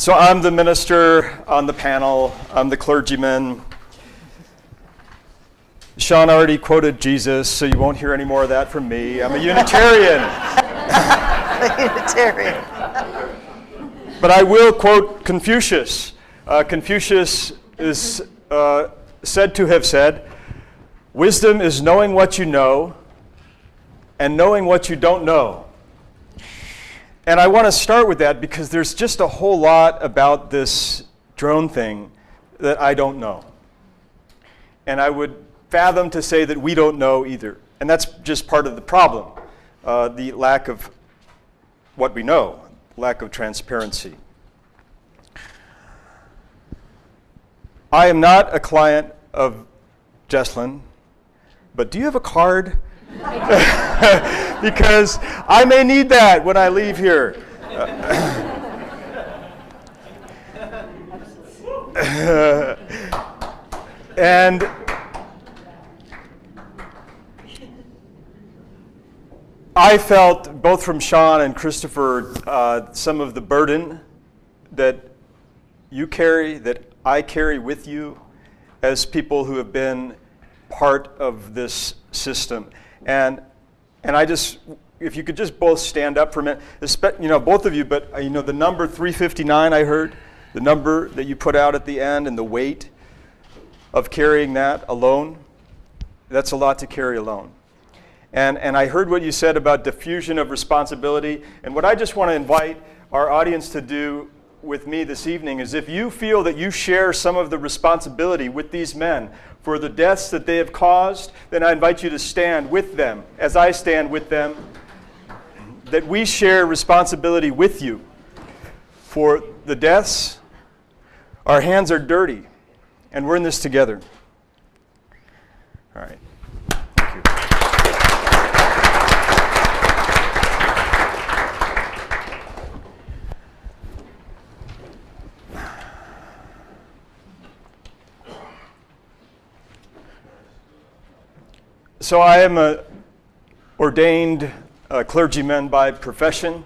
So I'm the minister on the panel. I'm the clergyman. Sean already quoted Jesus, so you won't hear any more of that from me. I'm a Unitarian. A Unitarian. But I will quote Confucius. Confucius is said to have said, "Wisdom is knowing what you know and knowing what you don't know." And I want to start with that because there's just a whole lot about this drone thing that I don't know. And I would fathom to say that we don't know either. And that's just part of the problem, the lack of what we know, lack of transparency. I am not a client of Jesslyn, but do you have a card? Because I may need that when I leave here. And I felt, both from Sean and Christopher, some of the burden that you carry, that I carry with you as people who have been part of this system. And I just, if you could just both stand up for a minute, both of you, but the number 359 I heard, the number that you put out at the end and the weight of carrying that alone, that's a lot to carry alone. And I heard what you said about diffusion of responsibility. And what I just want to invite our audience to do with me this evening is, if you feel that you share some of the responsibility with these men for the deaths that they have caused, then I invite you to stand with them, as I stand with them, that we share responsibility with you for the deaths. Our hands are dirty, and we're in this together. All right. Thank you. So I am an ordained clergyman by profession.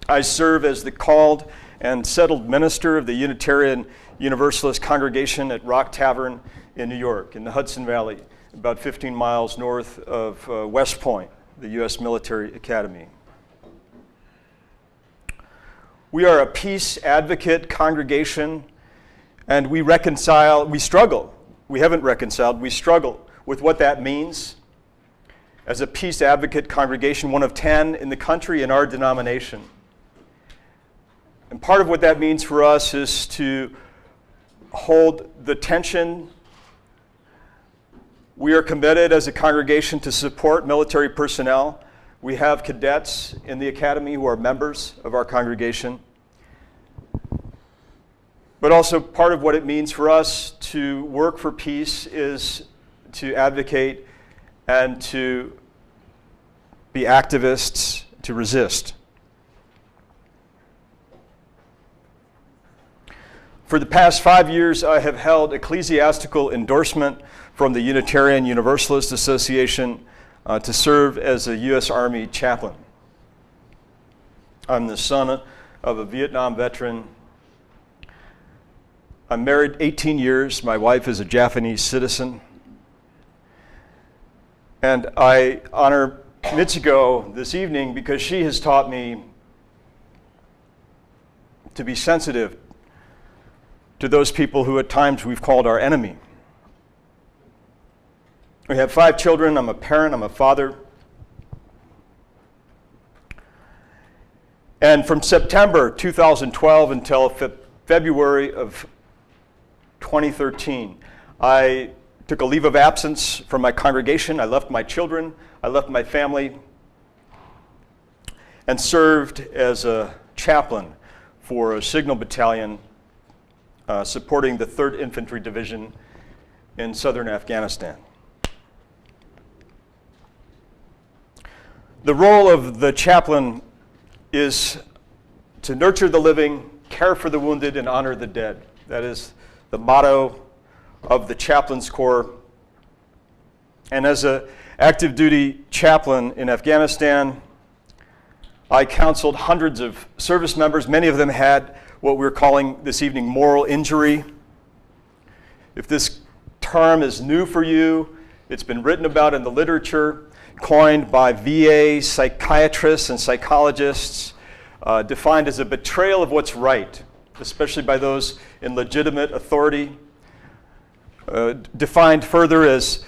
I serve as the called and settled minister of the Unitarian Universalist congregation at Rock Tavern in New York, in the Hudson Valley, about 15 miles north of West Point, the U.S. Military Academy. We are a peace advocate congregation, and we struggle. We haven't reconciled, we struggle with what that means as a peace advocate congregation, one of 10 in the country in our denomination. And part of what that means for us is to hold the tension. We are committed as a congregation to support military personnel. We have cadets in the academy who are members of our congregation. But also part of what it means for us to work for peace is to advocate and to be activists, to resist. For the past 5 years, I have held ecclesiastical endorsement from the Unitarian Universalist Association to serve as a U.S. Army chaplain. I'm the son of a Vietnam veteran. I'm married 18 years. My wife is a Japanese citizen. And I honor Mitsuko this evening because she has taught me to be sensitive to those people who at times we've called our enemy. We have 5 children. I'm a parent. I'm a father. And from September 2012 until February of 2013, I took a leave of absence from my congregation. I left my children. I left my family and served as a chaplain for a signal battalion supporting the 3rd Infantry Division in southern Afghanistan. The role of the chaplain is to nurture the living, care for the wounded, and honor the dead. That is the motto of the Chaplain's Corps. And as an active duty chaplain in Afghanistan, I counseled hundreds of service members. Many of them had what we're calling this evening moral injury. If this term is new for you, it's been written about in the literature, coined by VA psychiatrists and psychologists, defined as a betrayal of what's right, especially by those in legitimate authority. Defined further as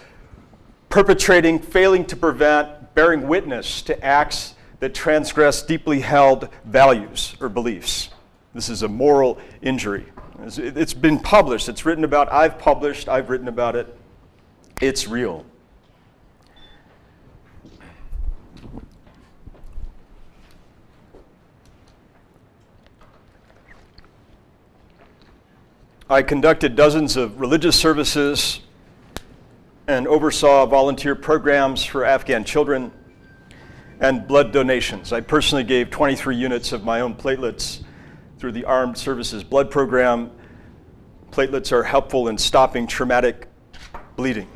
perpetrating, failing to prevent, bearing witness to acts that transgress deeply held values or beliefs. This is a moral injury. It's been published, it's written about, I've published, I've written about it. It's real. I conducted dozens of religious services and oversaw volunteer programs for Afghan children and blood donations. I personally gave 23 units of my own platelets through the Armed Services Blood Program. Platelets are helpful in stopping traumatic bleeding.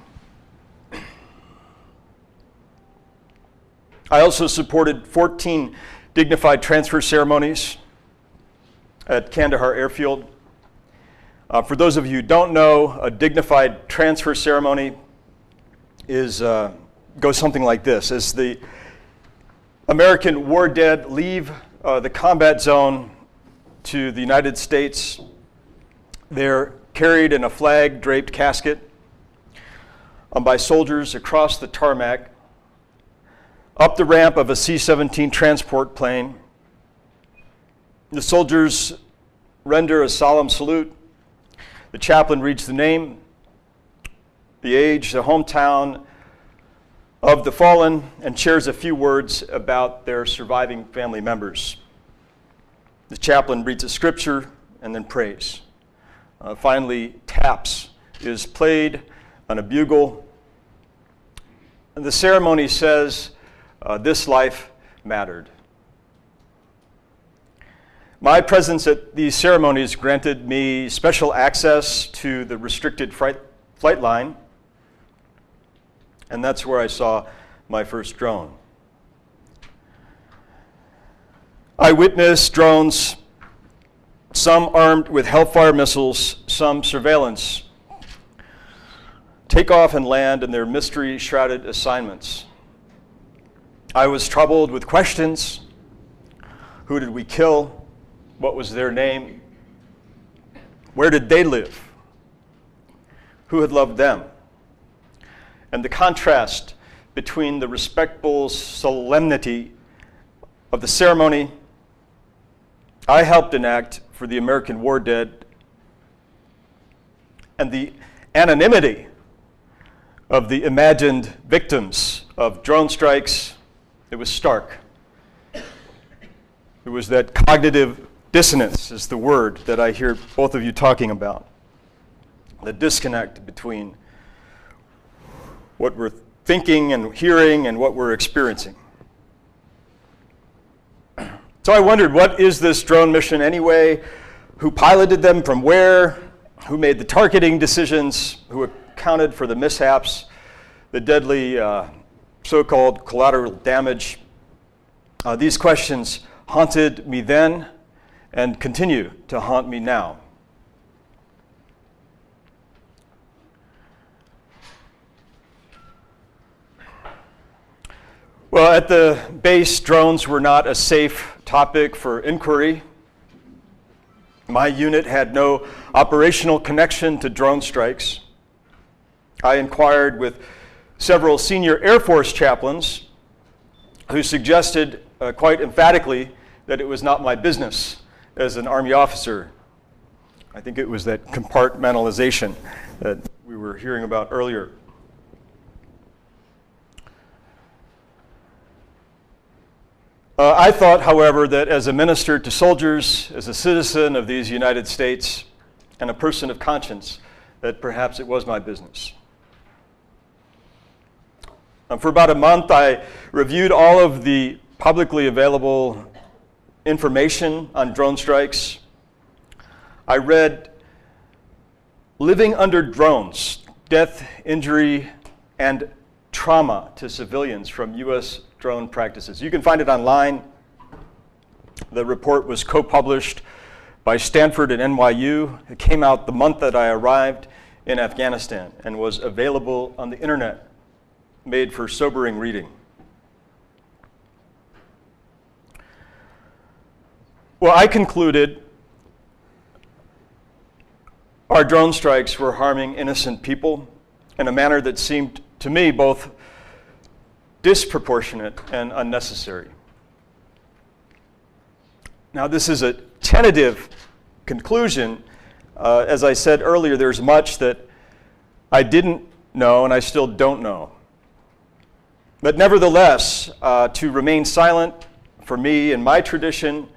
I also supported 14 dignified transfer ceremonies at Kandahar Airfield. For those of you who don't know, a dignified transfer ceremony goes something like this. As the American war dead leave the combat zone to the United States, they're carried in a flag-draped casket by soldiers across the tarmac, up the ramp of a C-17 transport plane. The soldiers render a solemn salute. The chaplain reads the name, the age, the hometown of the fallen, and shares a few words about their surviving family members. The chaplain reads a scripture and then prays. Finally, taps is played on a bugle. And the ceremony says, this life mattered. My presence at these ceremonies granted me special access to the restricted flight line, and that's where I saw my first drone. I witnessed drones, some armed with Hellfire missiles, some surveillance, take off and land in their mystery-shrouded assignments. I was troubled with questions. Who did we kill? What was their name? Where did they live? Who had loved them? And the contrast between the respectful solemnity of the ceremony I helped enact for the American war dead and the anonymity of the imagined victims of drone strikes, it was stark. It was that cognitive dissonance is the word that I hear both of you talking about. The disconnect between what we're thinking and hearing and what we're experiencing. So I wondered, what is this drone mission anyway? Who piloted them, from where? Who made the targeting decisions? Who accounted for the mishaps, the deadly so-called collateral damage? These questions haunted me then and continue to haunt me now. Well, at the base, drones were not a safe topic for inquiry. My unit had no operational connection to drone strikes. I inquired with several senior Air Force chaplains who suggested quite emphatically that it was not my business as an Army officer. I think it was that compartmentalization that we were hearing about earlier. I thought, however, that as a minister to soldiers, as a citizen of these United States, and a person of conscience, that perhaps it was my business. For about a month, I reviewed all of the publicly available information on drone strikes. I read Living Under Drones, Death, Injury, and Trauma to Civilians from U.S. Drone Practices. You can find it online. The report was co-published by Stanford and NYU. It came out the month that I arrived in Afghanistan and was available on the internet, made for sobering reading. Well, I concluded our drone strikes were harming innocent people in a manner that seemed to me both disproportionate and unnecessary. Now, this is a tentative conclusion. As I said earlier, there's much that I didn't know and I still don't know. But nevertheless, to remain silent for me and my tradition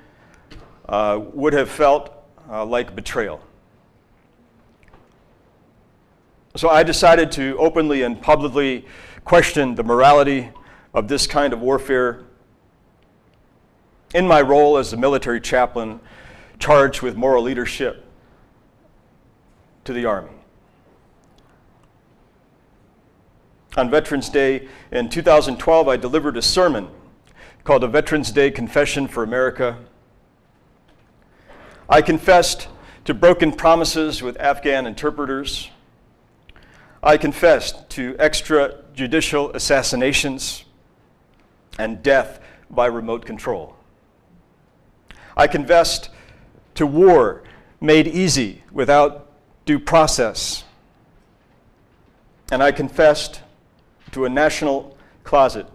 would have felt like betrayal. So I decided to openly and publicly question the morality of this kind of warfare in my role as a military chaplain charged with moral leadership to the Army. On Veterans Day in 2012, I delivered a sermon called A Veterans Day Confession for America. I confessed to broken promises with Afghan interpreters. I confessed to extrajudicial assassinations and death by remote control. I confessed to war made easy without due process. And I confessed to a national closet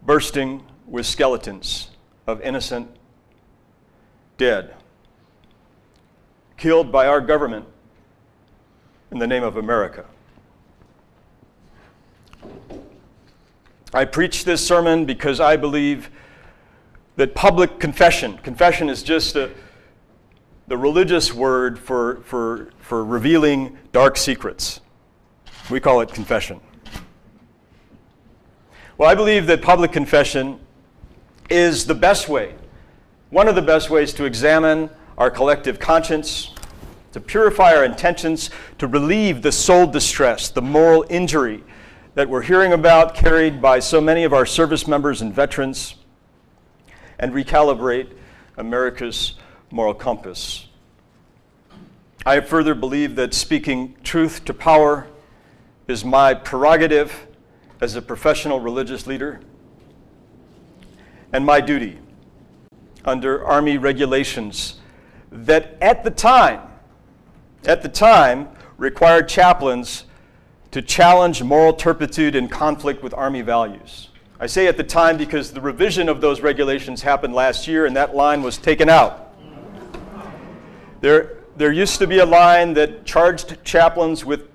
bursting with skeletons of innocent dead, killed by our government in the name of America. I preach this sermon because I believe that public confession is just the religious word for revealing dark secrets. We call it confession. Well, I believe that public confession is the best way, one of the best ways to examine our collective conscience, to purify our intentions, to relieve the soul distress, the moral injury that we're hearing about carried by so many of our service members and veterans, and recalibrate America's moral compass. I further believe that speaking truth to power is my prerogative as a professional religious leader and my duty under Army regulations that at the time required chaplains to challenge moral turpitude in conflict with Army values. I say at the time because the revision of those regulations happened last year and that line was taken out. There used to be a line that charged chaplains with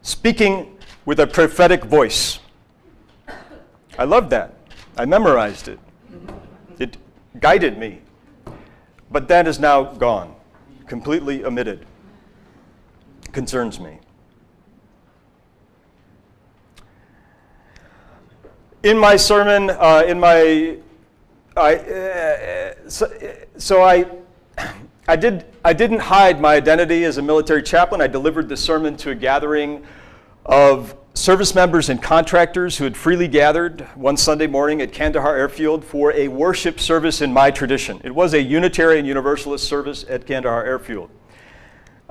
speaking with a prophetic voice. I loved that. I memorized it. It guided me. But that is now gone, completely omitted. Concerns me. In my sermon, I didn't hide my identity as a military chaplain. I delivered the sermon to a gathering of service members and contractors who had freely gathered one Sunday morning at Kandahar Airfield for a worship service in my tradition. It was a Unitarian Universalist service at Kandahar Airfield.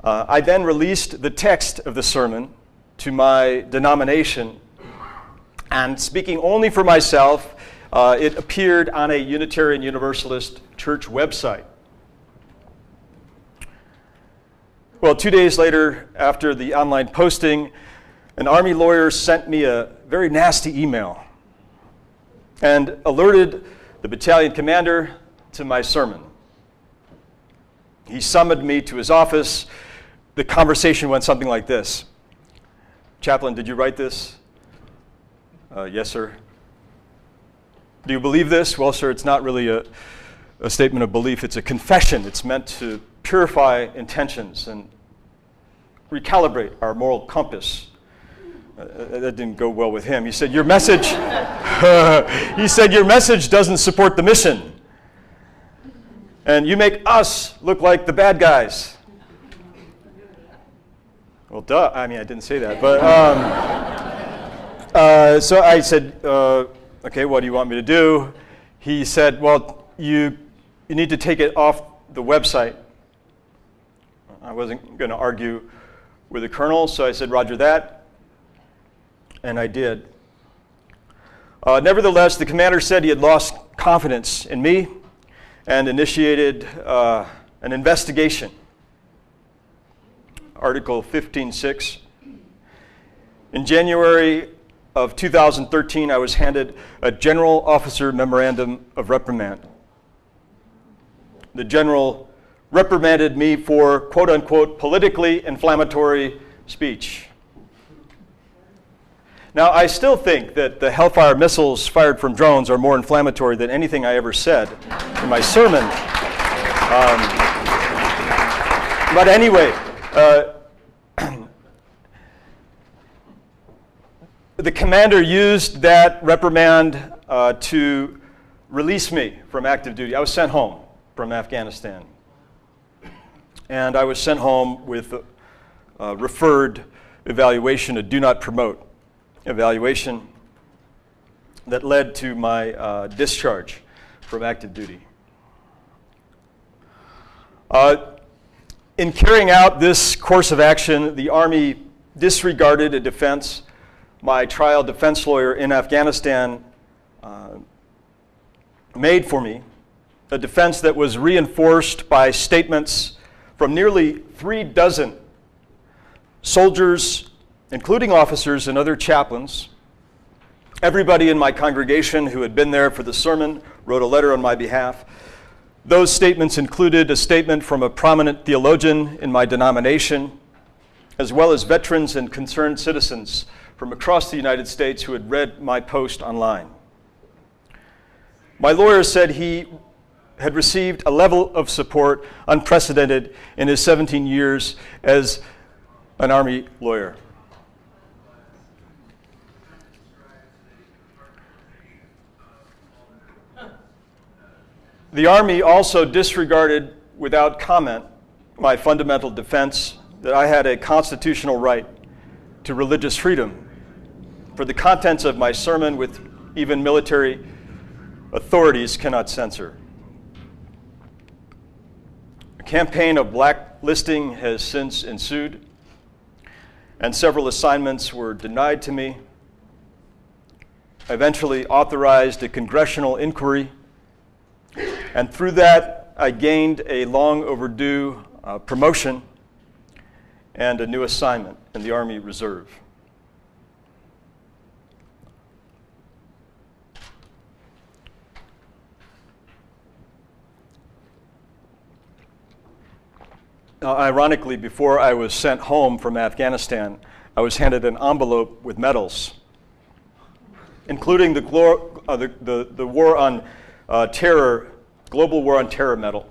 I then released the text of the sermon to my denomination, and speaking only for myself, it appeared on a Unitarian Universalist church website. Well, 2 days later, after the online posting, an Army lawyer sent me a very nasty email and alerted the battalion commander to my sermon. He summoned me to his office. The conversation went something like this. "Chaplain, did you write this?" "Yes, sir." "Do you believe this?" "Well, sir, it's not really a statement of belief. It's a confession. It's meant to purify intentions and recalibrate our moral compass." That didn't go well with him. He said, "Your message," he said, "your message doesn't support the mission. And you make us look like the bad guys." Well, duh. I mean, I didn't say that. But so I said, "Okay, what do you want me to do?" He said, "Well, you you need to take it off the website. I wasn't going to argue with the colonel, so I said, Roger that, and I did. Nevertheless, the commander said he had lost confidence in me and initiated an investigation. Article 15.6. In January of 2013, I was handed a General Officer Memorandum of Reprimand. The general reprimanded me for, quote unquote, politically inflammatory speech. Now, I still think that the Hellfire missiles fired from drones are more inflammatory than anything I ever said in my sermon. But anyway, the commander used that reprimand to release me from active duty. I was sent home from Afghanistan. And I was sent home with a referred evaluation, a do not promote evaluation that led to my discharge from active duty. In carrying out this course of action, the Army disregarded a defense my trial defense lawyer in Afghanistan made for me, a defense that was reinforced by statements from nearly 36 soldiers, including officers and other chaplains. Everybody in my congregation who had been there for the sermon wrote a letter on my behalf. Those statements included a statement from a prominent theologian in my denomination, as well as veterans and concerned citizens from across the United States who had read my post online. My lawyer said he had received a level of support unprecedented in his 17 years as an Army lawyer. The Army also disregarded without comment my fundamental defense that I had a constitutional right to religious freedom for the contents of my sermon, with even military authorities cannot censor. A campaign of blacklisting has since ensued, and several assignments were denied to me. I eventually authorized a congressional inquiry, and through that, I gained a long overdue promotion and a new assignment in the Army Reserve. Ironically, before I was sent home from Afghanistan, I was handed an envelope with medals, including the war on terror, Global War on Terror medal.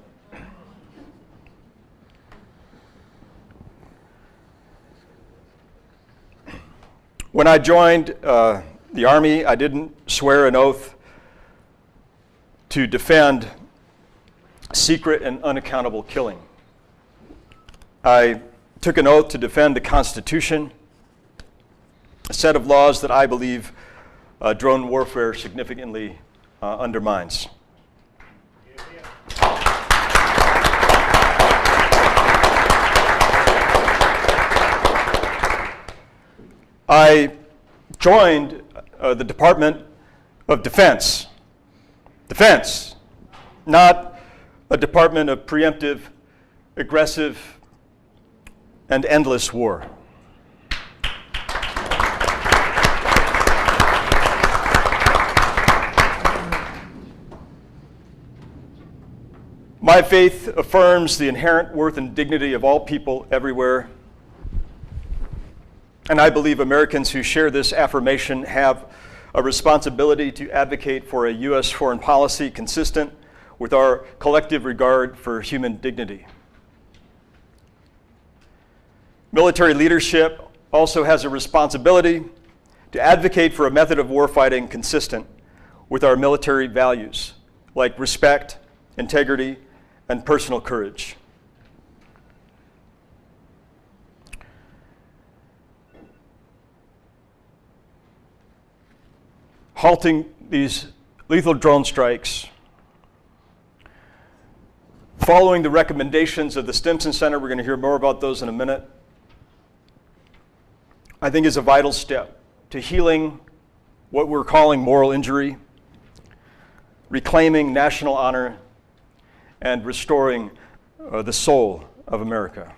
When I joined the Army, I didn't swear an oath to defend secret and unaccountable killing. I took an oath to defend the Constitution, a set of laws that I believe drone warfare significantly undermines. I joined the Department of Defense. Defense, not a department of preemptive, aggressive, and endless war. My faith affirms the inherent worth and dignity of all people everywhere. And I believe Americans who share this affirmation have a responsibility to advocate for a U.S. foreign policy consistent with our collective regard for human dignity. Military leadership also has a responsibility to advocate for a method of warfighting consistent with our military values, like respect, integrity, and personal courage. Halting these lethal drone strikes following the recommendations of the Stimson Center, we're going to hear more about those in a minute, I think is a vital step to healing what we're calling moral injury, reclaiming national honor, and restoring the soul of America.